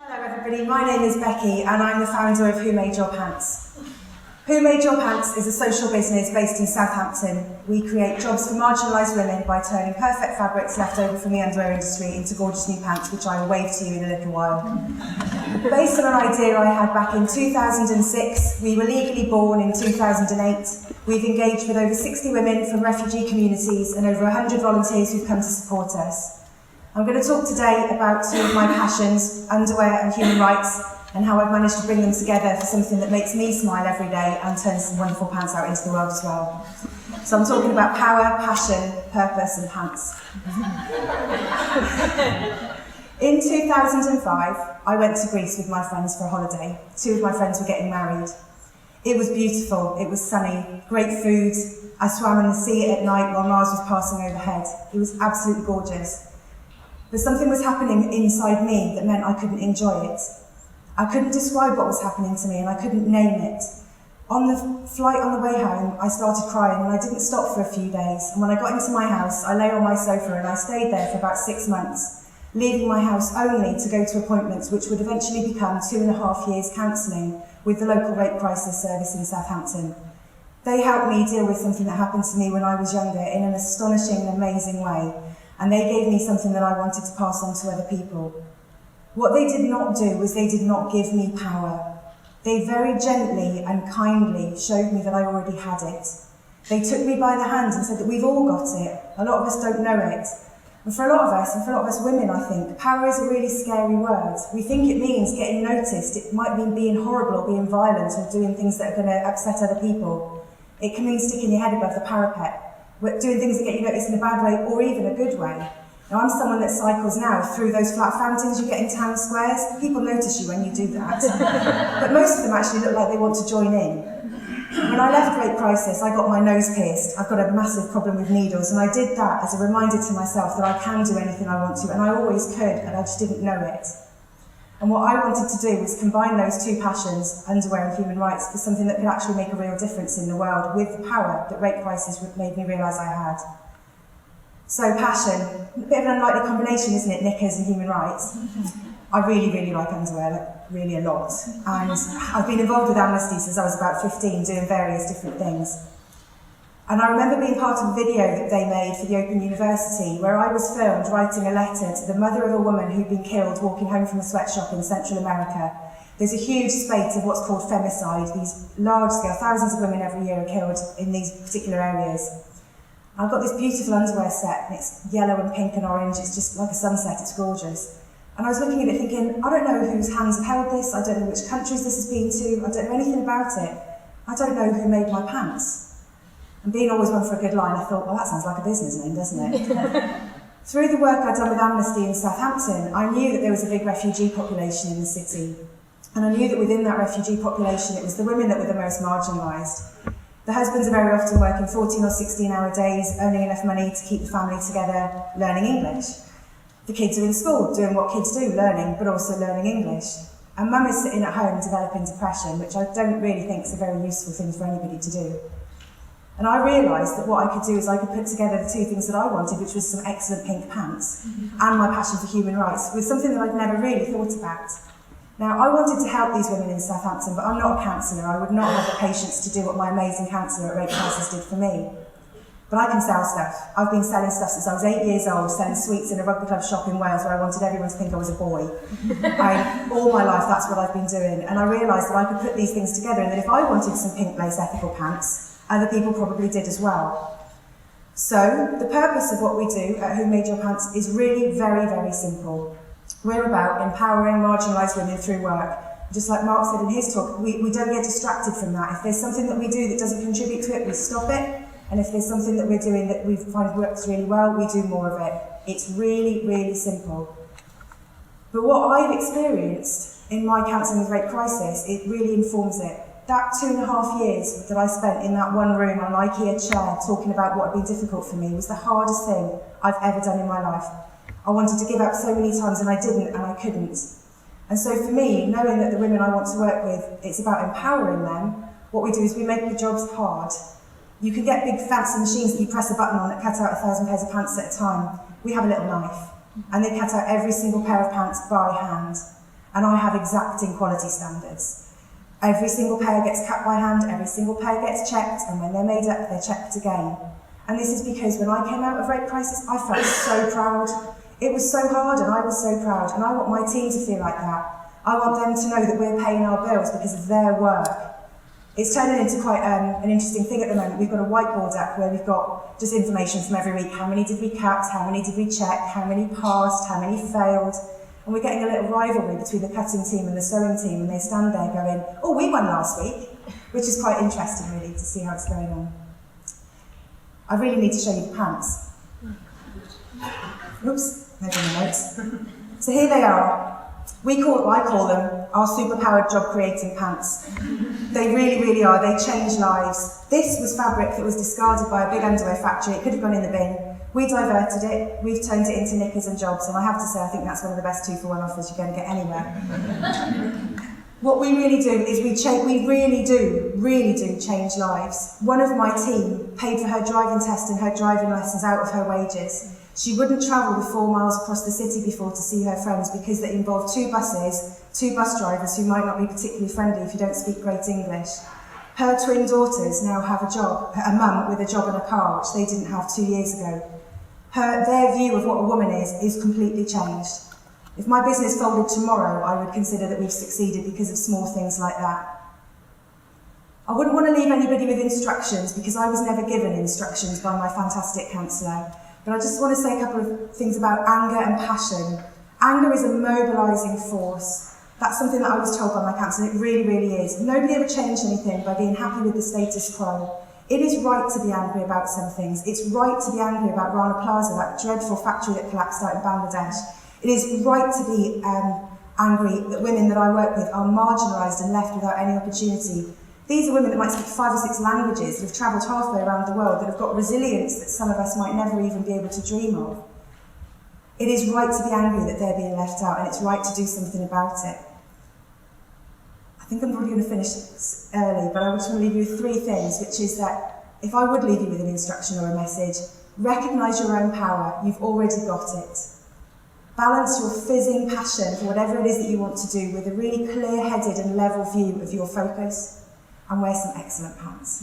Hello everybody, my name is Becky and I'm the founder of Who Made Your Pants. Who Made Your Pants is a social business based in Southampton. We create jobs for marginalised women by turning perfect fabrics left over from the underwear industry into gorgeous new pants, which I will wave to you in a little while. Based on an idea I had back in 2006, we were legally born in 2008. We've engaged with over 60 women from refugee communities and over 100 volunteers who've come to support us. I'm going to talk today about two of my passions, underwear and human rights, and how I've managed to bring them together for something that makes me smile every day and turns some wonderful pants out into the world as well. So I'm talking about power, passion, purpose and pants. In 2005, I went to Greece with my friends for a holiday. Two of my friends were getting married. It was beautiful, it was sunny, great food. I swam in the sea at night while Mars was passing overhead. It was absolutely gorgeous. But something was happening inside me that meant I couldn't enjoy it. I couldn't describe what was happening to me and I couldn't name it. On the flight on the way home, I started crying and I didn't stop for a few days. And when I got into my house, I lay on my sofa and I stayed there for about 6 months, leaving my house only to go to appointments which would eventually become 2.5 years counselling with the local rape crisis service in Southampton. They helped me deal with something that happened to me when I was younger in an astonishing and amazing way. And they gave me something that I wanted to pass on to other people. What they did not do was they did not give me power. They very gently and kindly showed me that I already had it. They took me by the hand and said that we've all got it. A lot of us don't know it. And for a lot of us, and for a lot of us women, I think, power is a really scary word. We think it means getting noticed. It might mean being horrible or being violent or doing things that are going to upset other people. It can mean sticking your head above the parapet, doing things that get you noticed in a bad way or even a good way. Now, I'm someone that cycles now through those flat fountains you get in town squares. People notice you when you do that. But most of them actually look like they want to join in. When I left Rape Crisis, I got my nose pierced. I've got a massive problem with needles, and I did that as a reminder to myself that I can do anything I want to, and I always could, and I just didn't know it. And what I wanted to do was combine those two passions, underwear and human rights, for something that could actually make a real difference in the world with the power that Rape Crisis made me realise I had. So passion, a bit of an unlikely combination, isn't it, knickers and human rights? I really, really like underwear, like really a lot. And I've been involved with Amnesty since I was about 15, doing various different things. And I remember being part of a video that they made for the Open University where I was filmed writing a letter to the mother of a woman who'd been killed walking home from a sweatshop in Central America. There's a huge spate of what's called femicide. These large-scale, thousands of women every year are killed in these particular areas. I've got this beautiful underwear set, and it's yellow and pink and orange. It's just like a sunset, it's gorgeous. And I was looking at it thinking, I don't know whose hands have held this, I don't know which countries this has been to, I don't know anything about it. I don't know who made my pants. And being always one for a good line, I thought, well, that sounds like a business name, doesn't it? Through the work I'd done with Amnesty in Southampton, I knew that there was a big refugee population in the city. And I knew that within that refugee population, it was the women that were the most marginalised. The husbands are very often working 14 or 16-hour days, earning enough money to keep the family together, learning English. The kids are in school, doing what kids do, learning, but also learning English. And mum is sitting at home developing depression, which I don't really think is a very useful thing for anybody to do. And I realised that what I could do is I could put together the two things that I wanted, which was some excellent pink pants and my passion for human rights, with something that I'd never really thought about. Now, I wanted to help these women in Southampton, but I'm not a counsellor. I would not have the patience to do what my amazing counsellor at Rape Crisis did for me. But I can sell stuff. I've been selling stuff since I was 8 years old, selling sweets in a rugby club shop in Wales where I wanted everyone to think I was a boy. All my life, that's what I've been doing. And I realised that I could put these things together and that if I wanted some pink lace ethical pants, other people probably did as well. So, the purpose of what we do at Who Made Your Pants is really very, very simple. We're about empowering marginalised women through work. Just like Mark said in his talk, we don't get distracted from that. If there's something that we do that doesn't contribute to it, we stop it. And if there's something that we're doing that we find works really well, we do more of it. It's really, really simple. But what I've experienced in my counselling with Rape Crisis, it really informs it. That 2.5 years that I spent in that one room on an IKEA chair talking about what had been difficult for me was the hardest thing I've ever done in my life. I wanted to give up so many times and I didn't and I couldn't. And so for me, knowing that the women I want to work with, it's about empowering them, what we do is we make the jobs hard. You can get big fancy machines that you press a button on that cut out 1,000 pairs of pants at a time. We have a little knife and they cut out every single pair of pants by hand. and I have exacting quality standards. Every single pair gets cut by hand, every single pair gets checked, and when they're made up, they're checked again. And this is because when I came out of Rape Crisis, I felt so proud. It was so hard, and I was so proud, and I want my team to feel like that. I want them to know that we're paying our bills because of their work. It's turning into quite an interesting thing at the moment. We've got a whiteboard app where we've got just information from every week. How many did we cut? How many did we check? How many passed? How many failed? And we're getting a little rivalry between the cutting team and the sewing team, and they stand there going, oh, we won last week, which is quite interesting, really, to see how it's going on. I really need to show you the pants. Oops, they're in the notes. So here they are. I call them our superpowered job-creating pants. They really, really are. They change lives. This was fabric that was discarded by a big underwear factory. It could have gone in the bin. We diverted it. We've turned it into knickers and jobs. And I have to say, I think that's one of the best 2-for-1 offers you're going to get anywhere. What we really do is we really do change lives. One of my team paid for her driving test and her driving lessons out of her wages. She wouldn't travel the 4 miles across the city before to see her friends because they involved 2 buses, 2 bus drivers who might not be particularly friendly if you don't speak great English. Her twin daughters now have a job, a mum with a job and a car, which they didn't have 2 years ago. Their view of what a woman is completely changed. If my business folded tomorrow, I would consider that we've succeeded because of small things like that. I wouldn't want to leave anybody with instructions because I was never given instructions by my fantastic counsellor. But I just want to say a couple of things about anger and passion. Anger is a mobilising force. That's something that I was told by my counsellor. It really, really is. Nobody ever changed anything by being happy with the status quo. It is right to be angry about some things. It's right to be angry about Rana Plaza, that dreadful factory that collapsed out in Bangladesh. It is right to be angry that women that I work with are marginalised and left without any opportunity. These are women that might speak 5 or 6 languages, that have travelled halfway around the world, that have got resilience that some of us might never even be able to dream of. It is right to be angry that they're being left out, and it's right to do something about it. I think I'm probably going to finish early, but I just want to leave you with 3 things, which is that if I would leave you with an instruction or a message, recognise your own power. You've already got it. Balance your fizzing passion for whatever it is that you want to do with a really clear-headed and level view of your focus, and wear some excellent pants.